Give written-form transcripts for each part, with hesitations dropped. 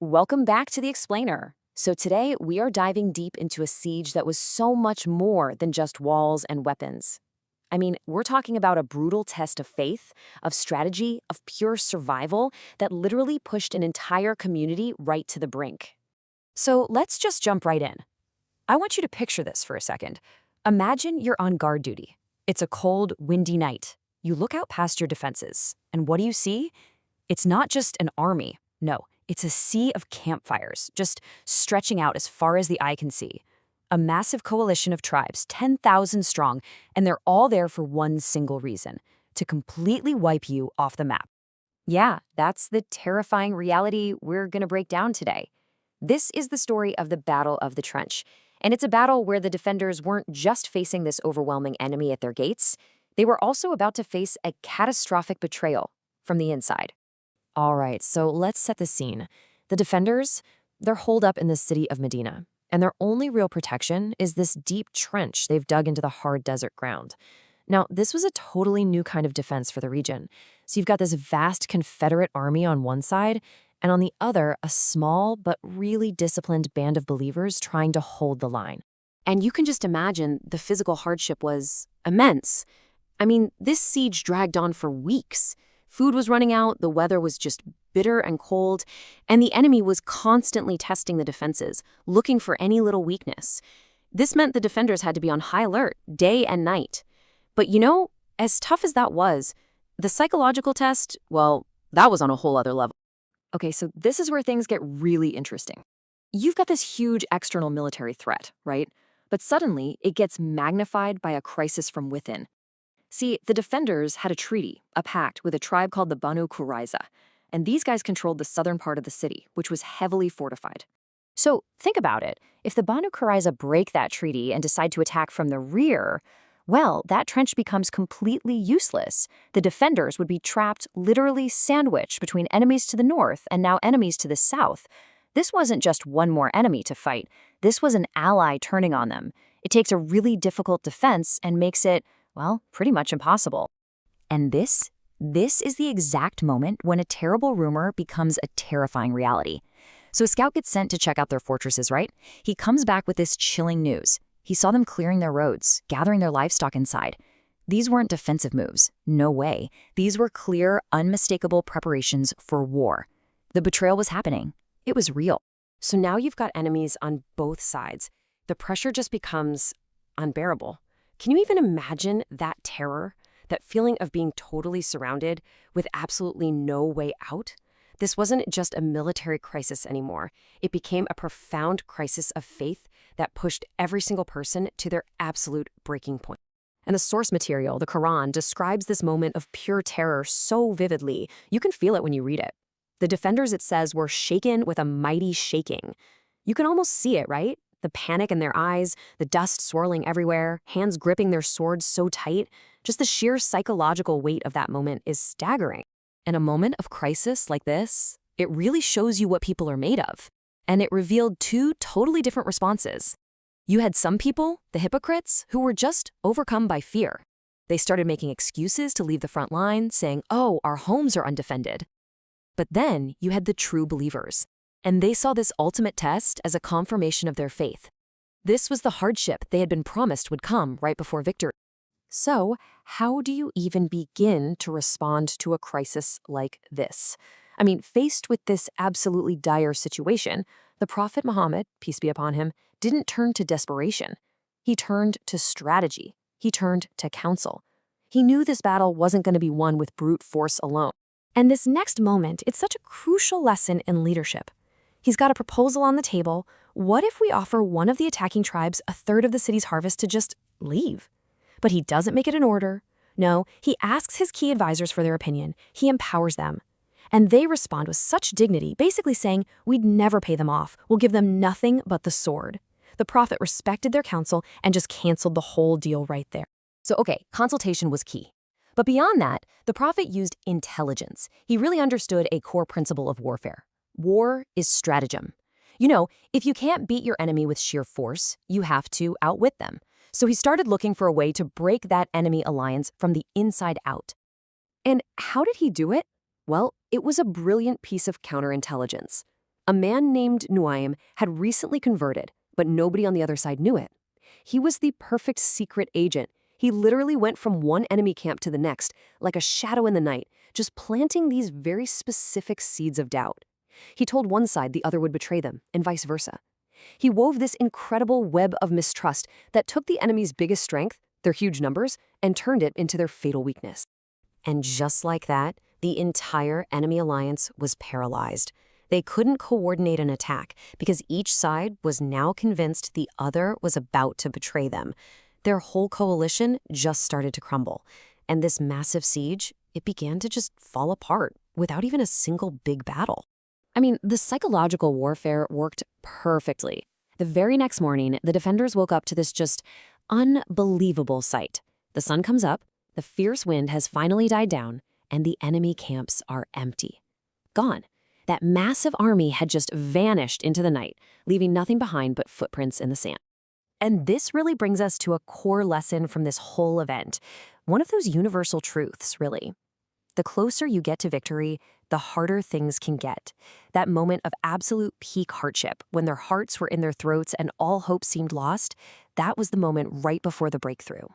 Welcome back to The Explainer. So today we are diving deep into a siege that was so much more than just walls and weapons. I mean, we're talking about a brutal test of faith, of strategy, of pure survival that literally pushed an entire community right to the brink. So let's just jump right in. I want you to picture this for a second. Imagine you're on guard duty. It's a cold, windy night. You look out past your defenses, and what do you see? It's not just an army. No, it's a sea of campfires, just stretching out as far as the eye can see. A massive coalition of tribes, 10,000 strong, and they're all there for one single reason: to completely wipe you off the map. Yeah, that's the terrifying reality we're going to break down today. This is the story of the Battle of the Trench, and it's a battle where the defenders weren't just facing this overwhelming enemy at their gates, they were also about to face a catastrophic betrayal from the inside. All right, so let's set the scene. The defenders, they're holed up in the city of Medina, and their only real protection is this deep trench they've dug into the hard desert ground. Now, this was a totally new kind of defense for the region. So you've got this vast Confederate army on one side, and on the other, a small but really disciplined band of believers trying to hold the line. And you can just imagine the physical hardship was immense. I mean, this siege dragged on for weeks. Food was running out, the weather was just bitter and cold, and the enemy was constantly testing the defenses, looking for any little weakness. This meant the defenders had to be on high alert, day and night. But as tough as that was, the psychological test, well, that was on a whole other level. Okay, so this is where things get really interesting. You've got this huge external military threat, right? But suddenly, it gets magnified by a crisis from within. See, the defenders had a treaty, a pact with a tribe called the Banu Quraizah, and these guys controlled the southern part of the city, which was heavily fortified. So think about it. If the Banu Quraizah break that treaty and decide to attack from the rear, well, that trench becomes completely useless. The defenders would be trapped, literally sandwiched between enemies to the north and now enemies to the south. This wasn't just one more enemy to fight. This was an ally turning on them. It takes a really difficult defense and makes it, well, pretty much impossible. And this is the exact moment when a terrible rumor becomes a terrifying reality. So a scout gets sent to check out their fortresses, right? He comes back with this chilling news. He saw them clearing their roads, gathering their livestock inside. These weren't defensive moves. No way. These were clear, unmistakable preparations for war. The betrayal was happening. It was real. So now you've got enemies on both sides. The pressure just becomes unbearable. Can you even imagine that terror, that feeling of being totally surrounded with absolutely no way out? This wasn't just a military crisis anymore. It became a profound crisis of faith that pushed every single person to their absolute breaking point. And the source material, the Quran, describes this moment of pure terror so vividly, you can feel it when you read it. The defenders, it says, were shaken with a mighty shaking. You can almost see it, right? The panic in their eyes, the dust swirling everywhere, hands gripping their swords so tight. Just the sheer psychological weight of that moment is staggering. In a moment of crisis like this, it really shows you what people are made of. And it revealed two totally different responses. You had some people, the hypocrites, who were just overcome by fear. They started making excuses to leave the front line, saying, "Oh, our homes are undefended." But then you had the true believers. And they saw this ultimate test as a confirmation of their faith. This was the hardship they had been promised would come right before victory. So, how do you even begin to respond to a crisis like this? I mean, faced with this absolutely dire situation, the Prophet Muhammad, peace be upon him, didn't turn to desperation. He turned to strategy. He turned to counsel. He knew this battle wasn't going to be won with brute force alone. And this next moment, it's such a crucial lesson in leadership. He's got a proposal on the table. What if we offer one of the attacking tribes a third of the city's harvest to just leave? But he doesn't make it an order. No, he asks his key advisors for their opinion. He empowers them. And they respond with such dignity, basically saying, "We'd never pay them off. We'll give them nothing but the sword." The prophet respected their counsel and just canceled the whole deal right there. So, okay, consultation was key. But beyond that, the prophet used intelligence. He really understood a core principle of warfare. War is stratagem. If you can't beat your enemy with sheer force, you have to outwit them. So he started looking for a way to break that enemy alliance from the inside out. And how did he do it? Well, it was a brilliant piece of counterintelligence. A man named Nu'aim had recently converted, but nobody on the other side knew it. He was the perfect secret agent. He literally went from one enemy camp to the next, like a shadow in the night, just planting these very specific seeds of doubt. He told one side the other would betray them, and vice versa. He wove this incredible web of mistrust that took the enemy's biggest strength, their huge numbers, and turned it into their fatal weakness. And just like that, the entire enemy alliance was paralyzed. They couldn't coordinate an attack because each side was now convinced the other was about to betray them. Their whole coalition just started to crumble. And this massive siege, it began to just fall apart without even a single big battle. I mean, the psychological warfare worked perfectly. The very next morning, the defenders woke up to this just unbelievable sight. The sun comes up, the fierce wind has finally died down, and the enemy camps are empty. Gone. That massive army had just vanished into the night, leaving nothing behind but footprints in the sand. And this really brings us to a core lesson from this whole event. One of those universal truths, really. The closer you get to victory, the harder things can get. That moment of absolute peak hardship, when their hearts were in their throats and all hope seemed lost, that was the moment right before the breakthrough.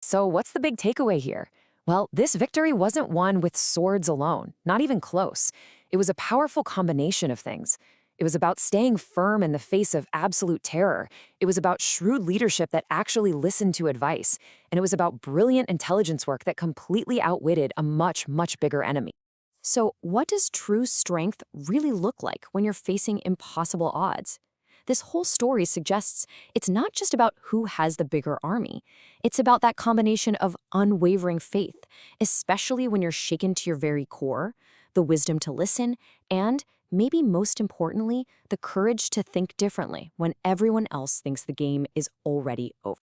So what's the big takeaway here? Well, this victory wasn't won with swords alone, not even close. It was a powerful combination of things. It was about staying firm in the face of absolute terror. It was about shrewd leadership that actually listened to advice. And it was about brilliant intelligence work that completely outwitted a much, much bigger enemy. So what does true strength really look like when you're facing impossible odds? This whole story suggests it's not just about who has the bigger army. It's about that combination of unwavering faith, especially when you're shaken to your very core, the wisdom to listen, and, maybe most importantly, the courage to think differently when everyone else thinks the game is already over.